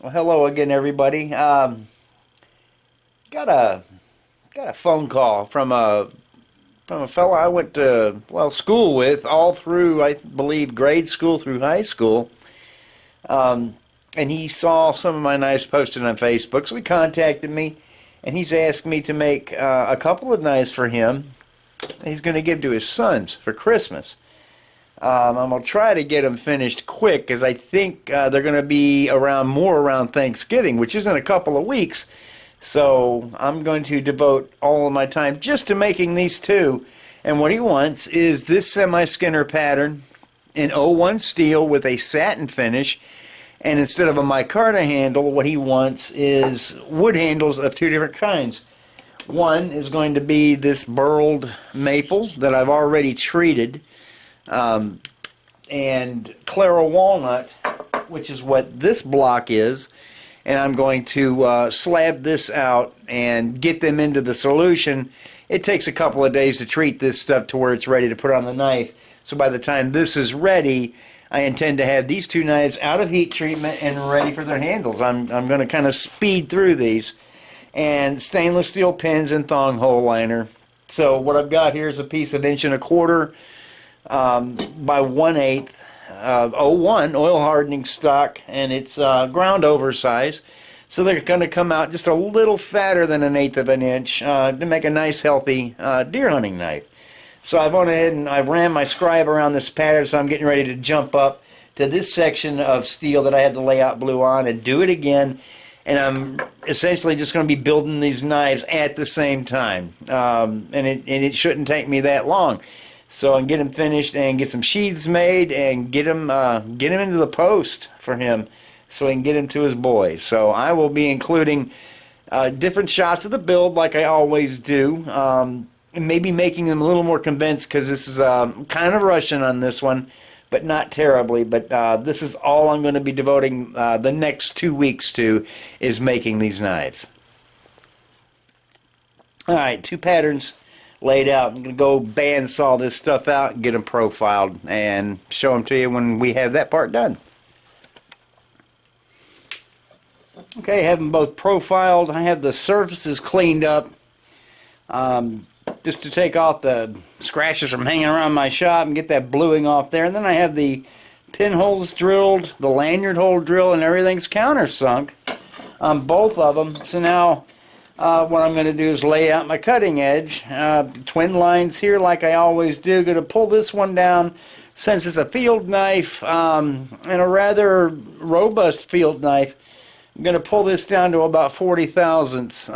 Well, hello again, everybody. Got a phone call from a fellow I went to school with all through, I believe, grade school through high school. Um, and he saw some of my knives posted on Facebook, so he contacted me, and he's asked me to make a couple of knives for him. He's going to give to his sons for Christmas. I'm going to try to get them finished quick because I think they're going to be more around Thanksgiving, which is in a couple of weeks. So I'm going to devote all of my time just to making these two. And what he wants is this semi-skinner pattern in 01 steel with a satin finish. And instead of a micarta handle, what he wants is wood handles of two different kinds. One is going to be this burled maple that I've already treated. And Claro walnut, which is what this block is, and I'm going to slab this out and get them into the solution. It takes a couple of days to treat this stuff to where it's ready to put on the knife. So by the time this is ready, I intend to have these two knives out of heat treatment and ready for their handles. I'm going to kind of speed through these. And stainless steel pins and thong hole liner. So what I've got here is a piece of 1¼ by 1/8 01 oil hardening stock, and it's ground oversize, so they're going to come out just a little fatter than 1/8 of an inch to make a nice healthy deer hunting knife. So I've gone ahead and I ran my scribe around this pattern, so I'm getting ready to jump up to this section of steel that I had the layout blue on and do it again. And I'm essentially just going to be building these knives at the same time, and it shouldn't take me that long. So I can get them finished and get some sheaths made and get them into the post for him so I can get him to his boys. So I will be including different shots of the build like I always do, and maybe making them a little more condensed because this is kind of rushing on this one, but not terribly. But this is all I'm going to be devoting the next 2 weeks to, is making these knives. Alright, two patterns laid out. I'm going to go bandsaw this stuff out and get them profiled and show them to you when we have that part done. Okay, have them both profiled. I have the surfaces cleaned up just to take off the scratches from hanging around my shop and get that bluing off there. And then I have the pinholes drilled, the lanyard hole drilled, and everything's countersunk on both of them. So now what I'm going to do is lay out my cutting edge. Twin lines here like I always do. Going to pull this one down since it's a field knife and a rather robust field knife. I'm going to pull this down to about 40 thousandths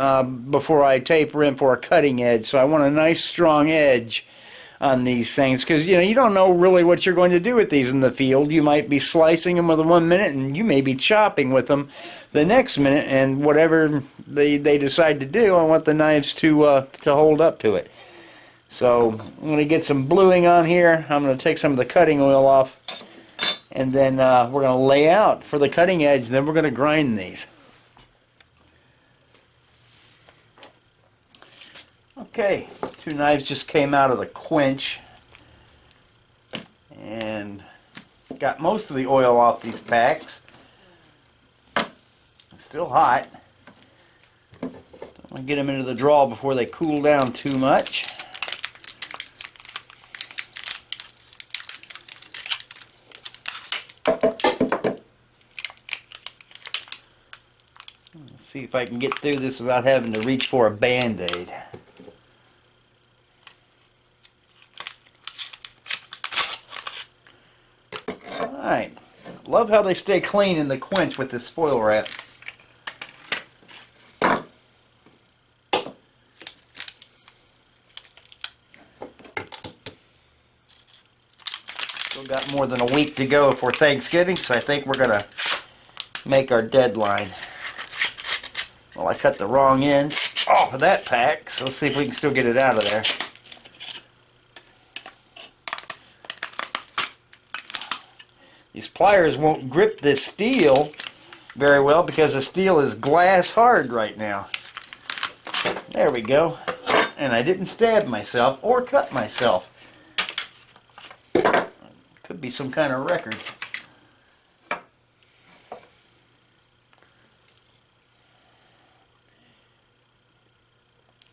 before I taper in for a cutting edge. So I want a nice strong edge on these things because you don't know really what you're going to do with these in the field. You might be slicing them with 1 minute and you may be chopping with them the next minute, and whatever they decide to do, I want the knives to hold up to it. So I'm going to get some bluing on here. I'm going to take some of the cutting oil off, and then we're going to lay out for the cutting edge, and then we're going to grind these. Okay, two knives just came out of the quench and got most of the oil off these packs. It's still hot. Don't want to get them into the drawer before they cool down too much. Let's see if I can get through this without having to reach for a Band-Aid. Alright, love how they stay clean in the quench with this foil wrap. Still got more than a week to go for Thanksgiving, so I think we're going to make our deadline. Well, I cut the wrong end off of that pack, so let's see if we can still get it out of there. These pliers won't grip this steel very well because the steel is glass hard right now. There we go. And I didn't stab myself or cut myself. Could be some kind of record.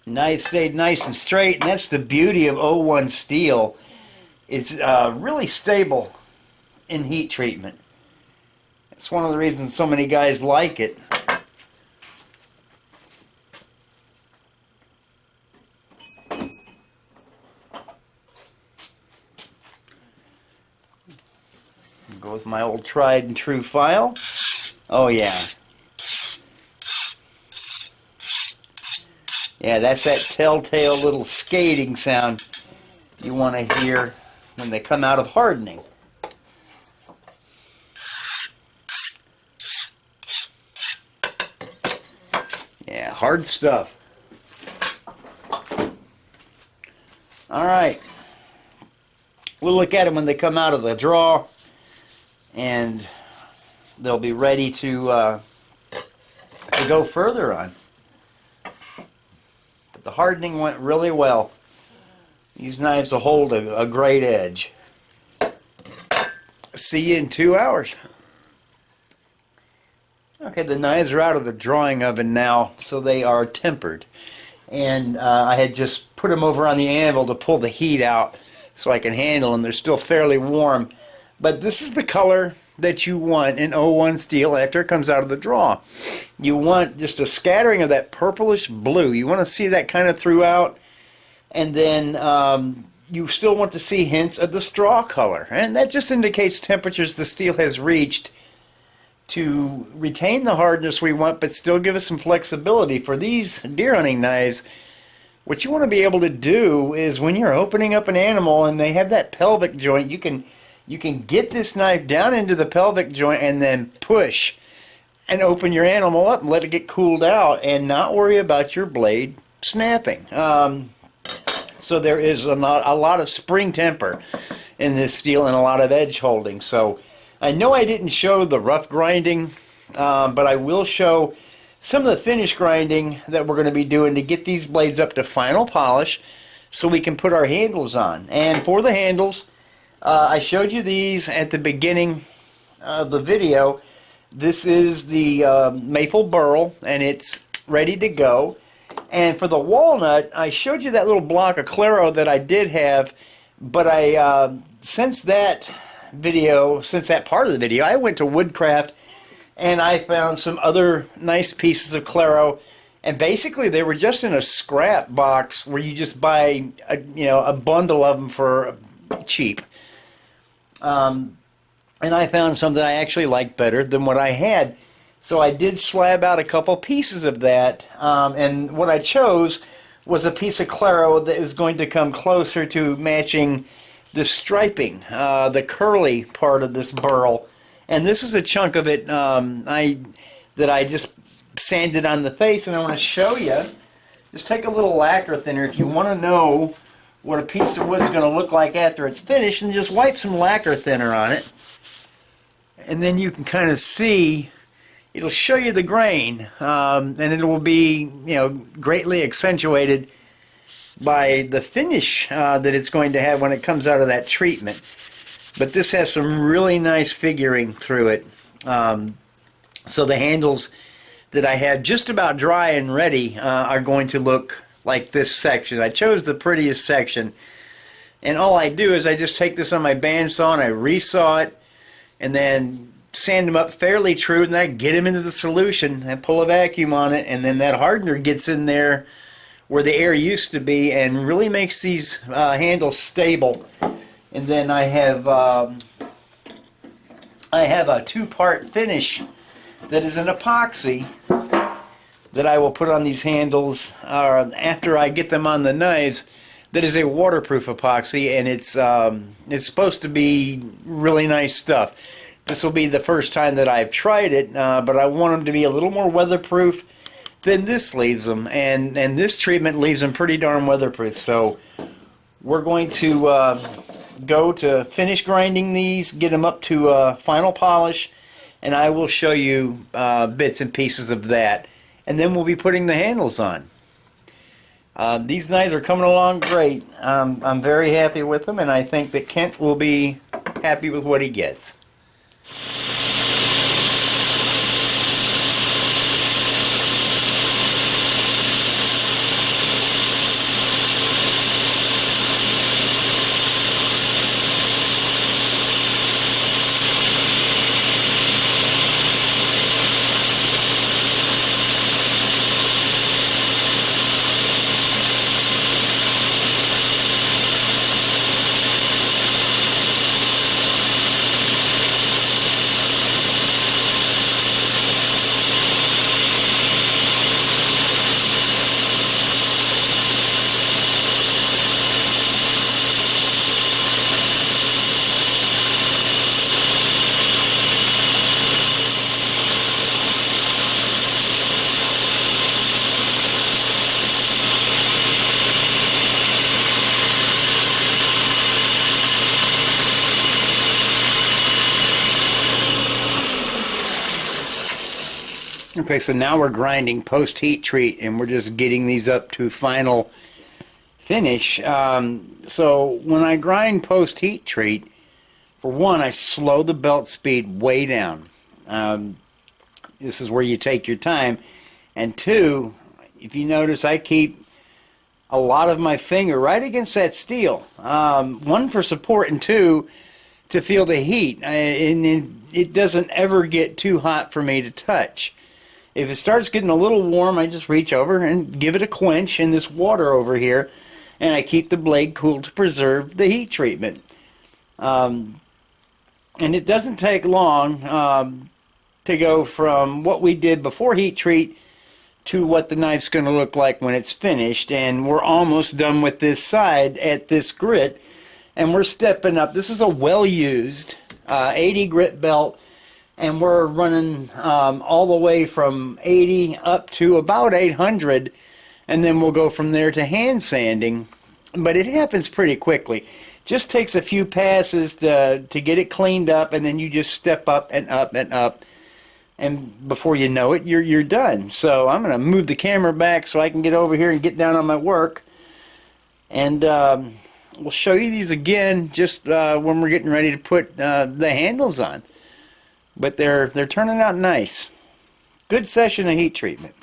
Knife stayed nice and straight, and that's the beauty of O1 steel. It's really stable in heat treatment. It's one of the reasons so many guys like it. Go with my old tried and true file. Oh yeah. Yeah, that's that telltale little skating sound you want to hear when they come out of hardening. Yeah, hard stuff. Alright. We'll look at them when they come out of the drawer, and they'll be ready to go further on. But the hardening went really well. These knives will hold a great edge. See you in 2 hours. Okay, the knives are out of the drawing oven now, so they are tempered. And I had just put them over on the anvil to pull the heat out so I can handle them. They're still fairly warm. But this is the color that you want in O1 steel after it comes out of the draw. You want just a scattering of that purplish blue. You want to see that kind of throughout. And then you still want to see hints of the straw color. And that just indicates temperatures the steel has reached to retain the hardness we want, but still give us some flexibility. For these deer hunting knives, what you want to be able to do is when you're opening up an animal and they have that pelvic joint, you can get this knife down into the pelvic joint and then push and open your animal up and let it get cooled out and not worry about your blade snapping. So there is a lot of spring temper in this steel and a lot of edge holding. So I know I didn't show the rough grinding, but I will show some of the finish grinding that we're going to be doing to get these blades up to final polish so we can put our handles on. And for the handles, I showed you these at the beginning of the video. This is the maple burl, and it's ready to go. And for the walnut, I showed you that little block of Claro that I did have, but since that part of the video, I went to Woodcraft and I found some other nice pieces of Claro, and basically they were just in a scrap box where you just buy a bundle of them for cheap. And I found some that I actually liked better than what I had. So I did slab out a couple pieces of that, and what I chose was a piece of Claro that is going to come closer to matching the striping, the curly part of this burl. And this is a chunk of it that I just sanded on the face, and I want to show you. Just take a little lacquer thinner if you want to know what a piece of wood is going to look like after it's finished, and just wipe some lacquer thinner on it. And then you can kind of see, it'll show you the grain, and it will be greatly accentuated by the finish that it's going to have when it comes out of that treatment. But this has some really nice figuring through it. So the handles that I have just about dry and ready are going to look like this section. I chose the prettiest section, and all I do is I just take this on my bandsaw and I resaw it and then sand them up fairly true, and then I get them into the solution and pull a vacuum on it, and then that hardener gets in there where the air used to be and really makes these handles stable. And then I have a two-part finish that is an epoxy that I will put on these handles after I get them on the knives. That is a waterproof epoxy, and it's supposed to be really nice stuff. This will be the first time that I've tried it, but I want them to be a little more weatherproof than this leaves them, and this treatment leaves them pretty darn weatherproof. So we're going to go to finish grinding these, get them up to final polish, and I will show you bits and pieces of that, and then we'll be putting the handles on. These knives are coming along great. I'm very happy with them, and I think that Kent will be happy with what he gets. Okay, so now we're grinding post heat treat, and we're just getting these up to final finish. So when I grind post heat treat, for one, I slow the belt speed way down. This is where you take your time. And two, if you notice, I keep a lot of my finger right against that steel. One, for support, and two, to feel the heat. And it doesn't ever get too hot for me to touch. If it starts getting a little warm, I just reach over and give it a quench in this water over here, and I keep the blade cool to preserve the heat treatment. And it doesn't take long to go from what we did before heat treat to what the knife's going to look like when it's finished. And we're almost done with this side at this grit, and we're stepping up. This is a well-used 80 grit belt, and we're running all the way from 80 up to about 800, and then we'll go from there to hand sanding. But it happens pretty quickly. Just takes a few passes to get it cleaned up, and then you just step up and up and up, and before you know it, you're done. So I'm going to move the camera back so I can get over here and get down on my work, and we'll show you these again just when we're getting ready to put the handles on. But they're turning out nice. Good session of heat treatment.